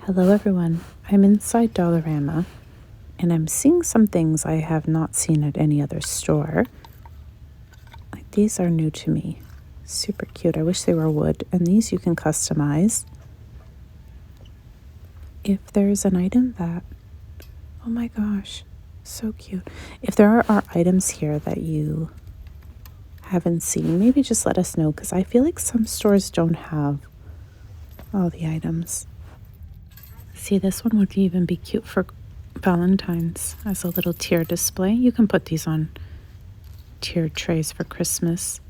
Hello everyone, I'm inside Dollarama and I'm seeing some things I have not seen at any other store. Like these are new to me. Super cute. I wish they were wood, and these you can customize. If there's an item that, oh my gosh, so cute. If there are items here that you haven't seen, maybe just let us know, because I feel like some stores don't have all the items. See, this one would even be cute for Valentine's as a little tier display. You can put these on tiered trays for Christmas.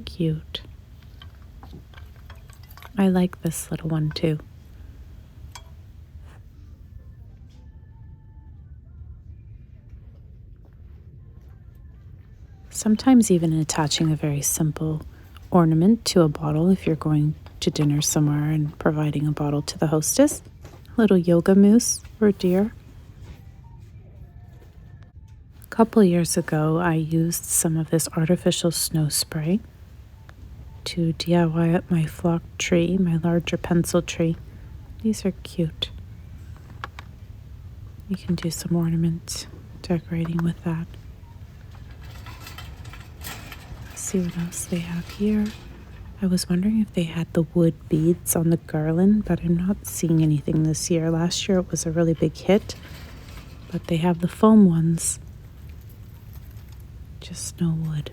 Cute. I like this little one too. Sometimes even attaching a very simple ornament to a bottle if you're going to dinner somewhere and providing a bottle to the hostess. A little yoga moose or deer. A couple years ago, I used some of this artificial snow spray to DIY up my flock tree, my larger pencil tree. These are cute. You can do some ornament decorating with that. Let's see what else they have here. I was wondering if they had the wood beads on the garland, but I'm not seeing anything this year. Last year it was a really big hit, but they have the foam ones. Just no wood.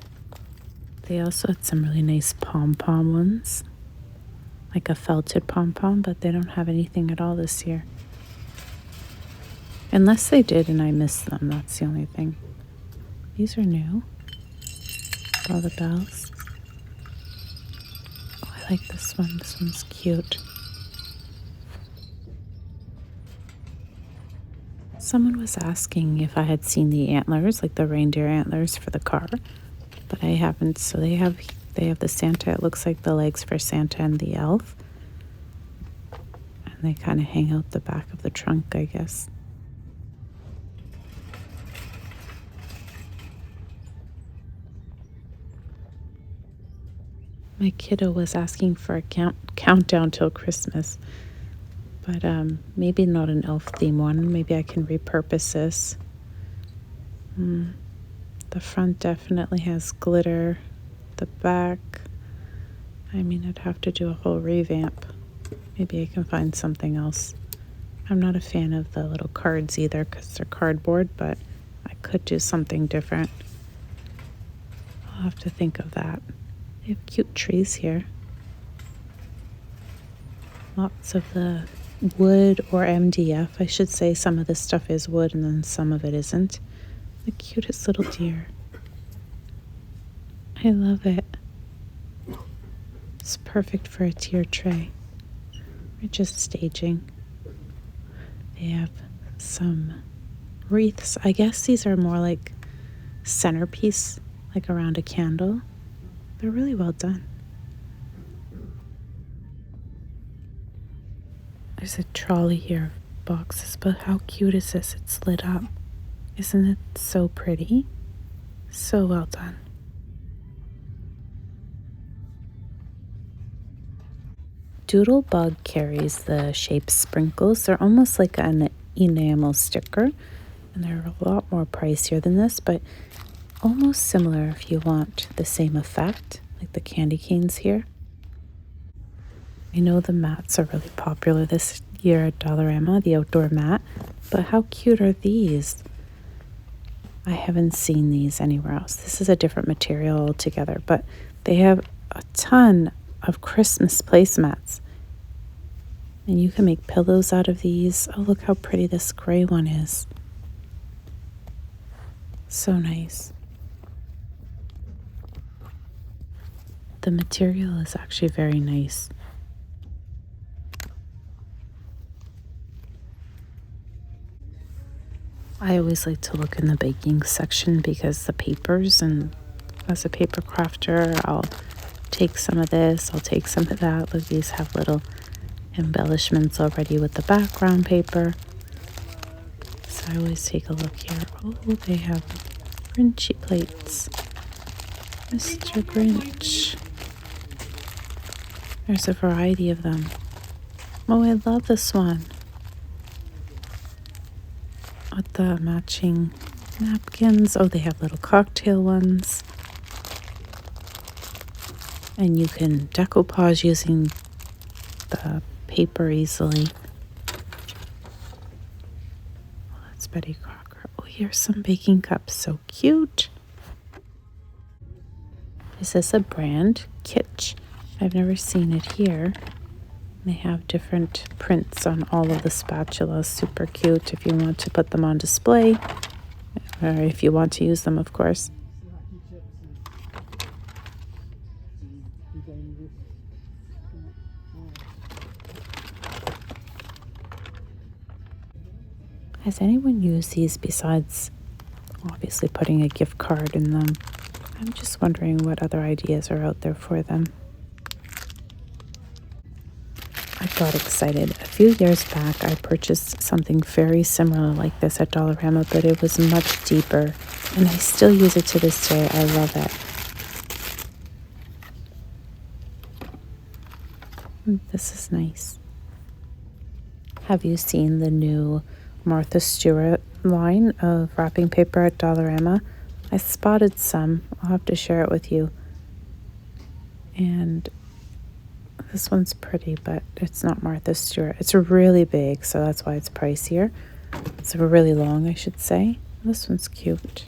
They also had some really nice pom-pom ones, like a felted pom-pom, but they don't have anything at all this year. Unless they did and I missed them, that's the only thing. These are new. All the bells. Oh, I like this one. This one's cute. Someone was asking if I had seen the antlers, like the reindeer antlers for the car, but I haven't. So they have the Santa. It looks like the legs for Santa and the elf, and they kind of hang out the back of the trunk, I guess. My kiddo was asking for a countdown till Christmas, but maybe not an elf theme one. Maybe I can repurpose this. The front definitely has glitter. The back, I mean, I'd have to do a whole revamp. Maybe I can find something else. I'm not a fan of the little cards either because they're cardboard, but I could do something different. I'll have to think of that. They have cute trees here. Lots of the wood or MDF, I should say. Some of this stuff is wood and then some of it isn't. The cutest little deer. I love it. It's perfect for a tier tray. We're just staging. They have some wreaths. I guess these are more like centerpiece, like around a candle. They're really well done. There's a trolley here of boxes, but how cute is this? It's lit up. Isn't it so pretty? So well done. Doodlebug carries the shape sprinkles. They're almost like an enamel sticker, and they're a lot more pricier than this, but almost similar if you want the same effect, like the candy canes here. I know the mats are really popular this year at Dollarama, the outdoor mat, but how cute are these? I haven't seen these anywhere else. This is a different material altogether, but they have a ton of Christmas placemats. And you can make pillows out of these. Oh, look how pretty this gray one is. So nice. The material is actually very nice. I always like to look in the baking section because the papers, and as a paper crafter, I'll take some of this, I'll take some of that. Look, these have little embellishments already with the background paper. So I always take a look here. Oh, they have Grinchy plates. Mr. Grinch. There's a variety of them. Oh, I love this one with the matching napkins. Oh, they have little cocktail ones. And you can decoupage using the paper easily. Oh, that's Betty Crocker. Oh, here's some baking cups. So cute. Is this a brand? Kitsch. I've never seen it here. They have different prints on all of the spatulas. Super cute if you want to put them on display, or if you want to use them, of course. Has anyone used these besides obviously putting a gift card in them? I'm just wondering what other ideas are out there for them. I got excited. A few years back, I purchased something very similar like this at Dollarama, but it was much deeper, and I still use it to this day. I love it. This is nice. Have you seen the new Martha Stewart line of wrapping paper at Dollarama? I spotted some. I'll have to share it with you. And this one's pretty, but it's not Martha Stewart. It's really big, so that's why it's pricier. It's really long, I should say. This one's cute.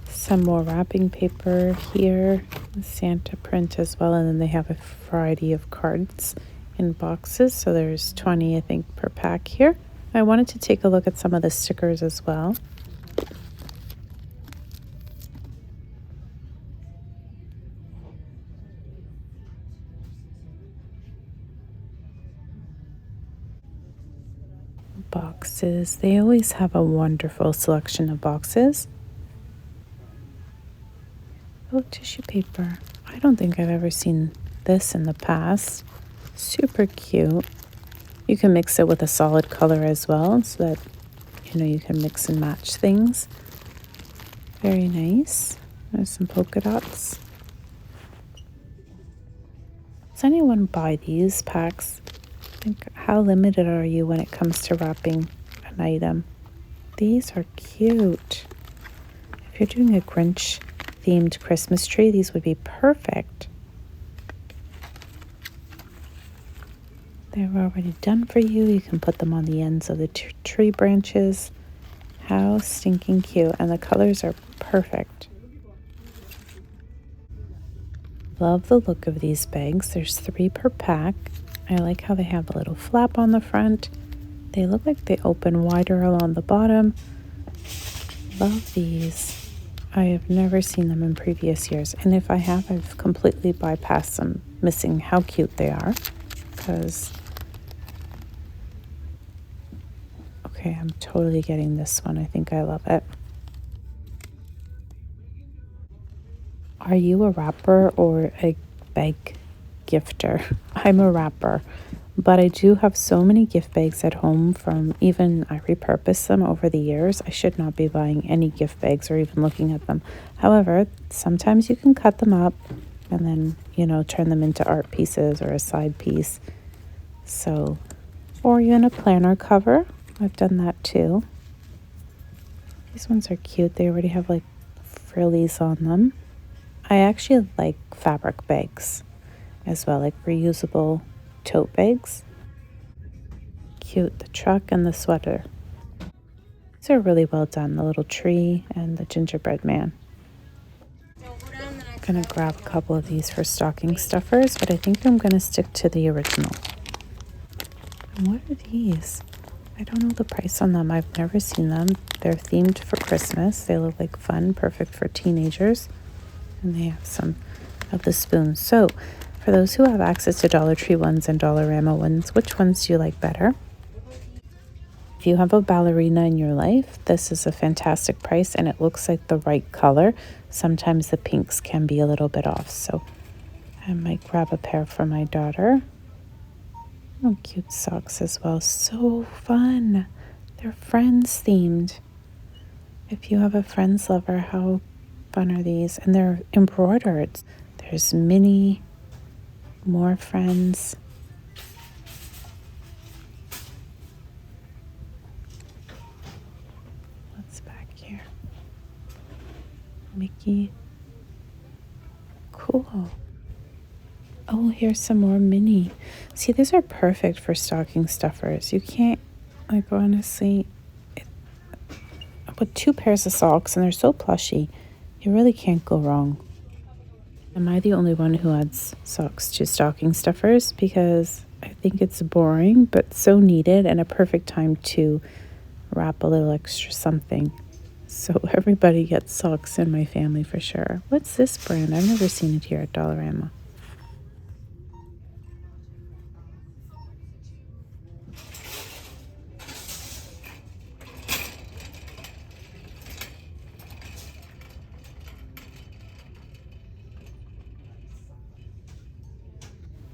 Some more wrapping paper here. Santa print as well, and then they have a variety of cards in boxes. So there's 20, I think, per pack here. I wanted to take a look at some of the stickers as well. Boxes. They always have a wonderful selection of boxes. Oh, tissue paper. I don't think I've ever seen this in the past. Super cute. You can mix it with a solid color as well, so that you can mix and match things. Very nice. There's some polka dots. Does anyone buy these packs? Like, how limited are you when it comes to wrapping an item? These are cute. If you're doing a Grinch themed Christmas tree, these would be perfect. They're already done for you. You can put them on the ends of the tree branches. How stinking cute. And the colors are perfect. Love the look of these bags. There's 3 per pack. I like how they have a little flap on the front. They look like they open wider along the bottom. Love these. I have never seen them in previous years. And if I have, I've completely bypassed them, missing how cute they are. Because, okay, I'm totally getting this one. I think I love it. Are you a wrapper or a bag gifter? I'm a wrapper, but I do have so many gift bags at home from I repurpose them over the years. I should not be buying any gift bags or even looking at them. However, sometimes you can cut them up and then, turn them into art pieces or a side piece. So, or even a planner cover. I've done that too. These ones are cute. They already have like frillies on them. I actually like fabric bags as well, like reusable tote bags. Cute, the truck and the sweater. These are really well done, the little tree and the gingerbread man. I'm gonna grab a couple of these for stocking stuffers, but I think I'm gonna stick to the original. And what are these? I don't know the price on them. I've never seen them. They're themed for Christmas. They look like fun, perfect for teenagers. And they have some of the spoons. So, for those who have access to Dollar Tree ones and Dollarama ones, which ones do you like better? If you have a ballerina in your life, this is a fantastic price and it looks like the right color. Sometimes the pinks can be a little bit off, so I might grab a pair for my daughter. Oh, cute socks as well. So fun. They're Friends themed. If you have a Friends lover, how fun are these? And they're embroidered. There's Minnie, More friends. What's back here? Mickey. Cool. Oh, here's some more mini. See, these are perfect for stocking stuffers. You can't, like, honestly, with 2 pairs of socks, and they're so plushy, you really can't go wrong. Am I the only one who adds socks to stocking stuffers? Because I think it's boring, but so needed and a perfect time to wrap a little extra something. So everybody gets socks in my family for sure. What's this brand? I've never seen it here at Dollarama.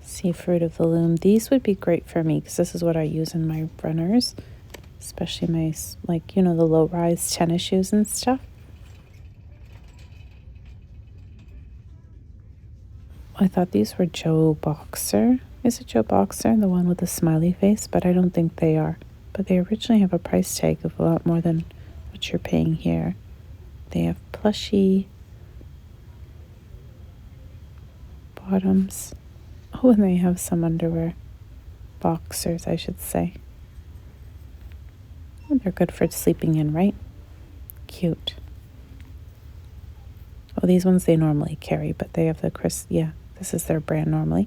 See, Fruit of the Loom. These would be great for me because this is what I use in my runners, especially my, like, you know, the low-rise tennis shoes and stuff. I thought these were Joe Boxer. Is it Joe Boxer, the one with the smiley face? But I don't think they are. But they originally have a price tag of a lot more than what you're paying here. They have plushy bottoms. Oh, and they have some underwear. Boxers, I should say. Oh, they're good for sleeping in, right? Cute. Oh, these ones they normally carry, but they have the yeah, this is their brand normally.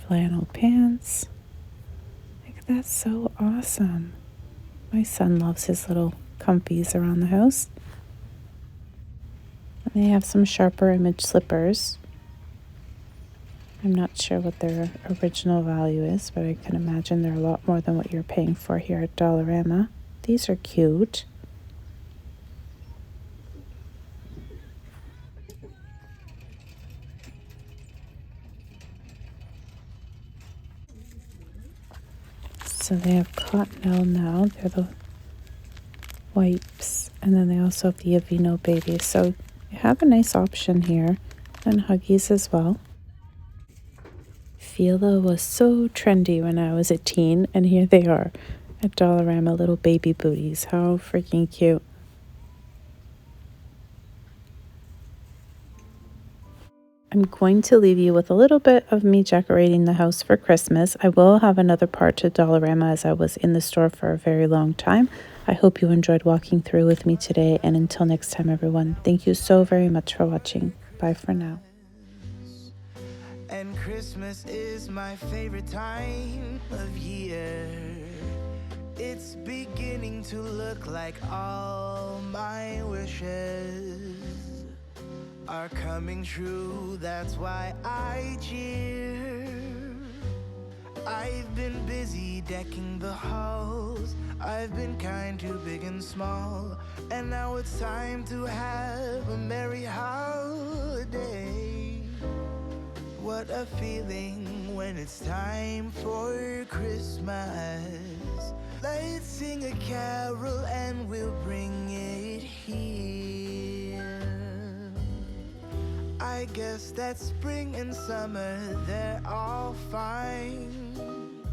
Flannel pants. Like, that's so awesome. My son loves his little comfies around the house. And they have some sharper image slippers. I'm not sure what their original value is, but I can imagine they're a lot more than what you're paying for here at Dollarama. These are cute. So they have Cottonelle now. They're the wipes. And then they also have the Aveeno babies. So you have a nice option here. And Huggies as well. Fila was so trendy when I was a teen. And here they are at Dollarama, little baby booties. How freaking cute. I'm going to leave you with a little bit of me decorating the house for Christmas. I will have another part to Dollarama as I was in the store for a very long time. I hope you enjoyed walking through with me today, and until next time, everyone, thank you so very much for watching. Bye for now. And Christmas is my favorite time of year. It's beginning to look like all my wishes are coming true, that's why I cheer. I've been busy decking the halls, I've been kind to big and small, and now it's time to have a merry holiday. What a feeling when it's time for Christmas. Let's sing a carol and we'll bring it here. I guess that spring and summer, they're all fine,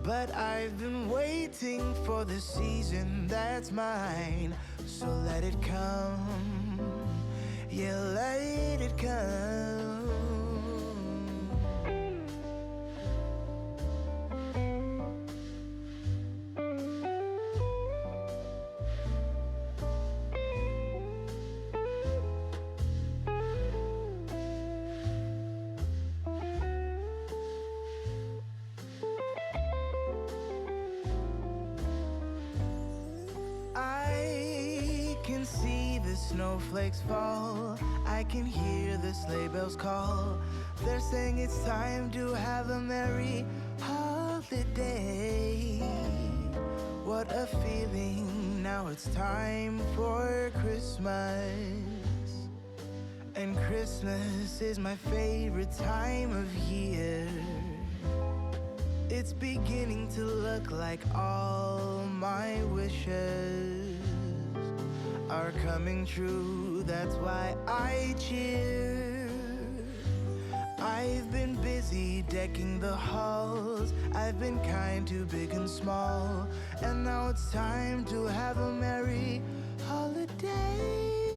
but I've been waiting for the season that's mine. So let it come, yeah, let it come. I can see the snowflakes fall, I can hear the sleigh bells call. They're saying it's time to have a merry holiday. What a feeling, now it's time for Christmas. And Christmas is my favorite time of year. It's beginning to look like all my wishes are coming true. that's why I cheer. I've been busy decking the halls. I've been kind to big and small. And now it's time to have a merry holiday.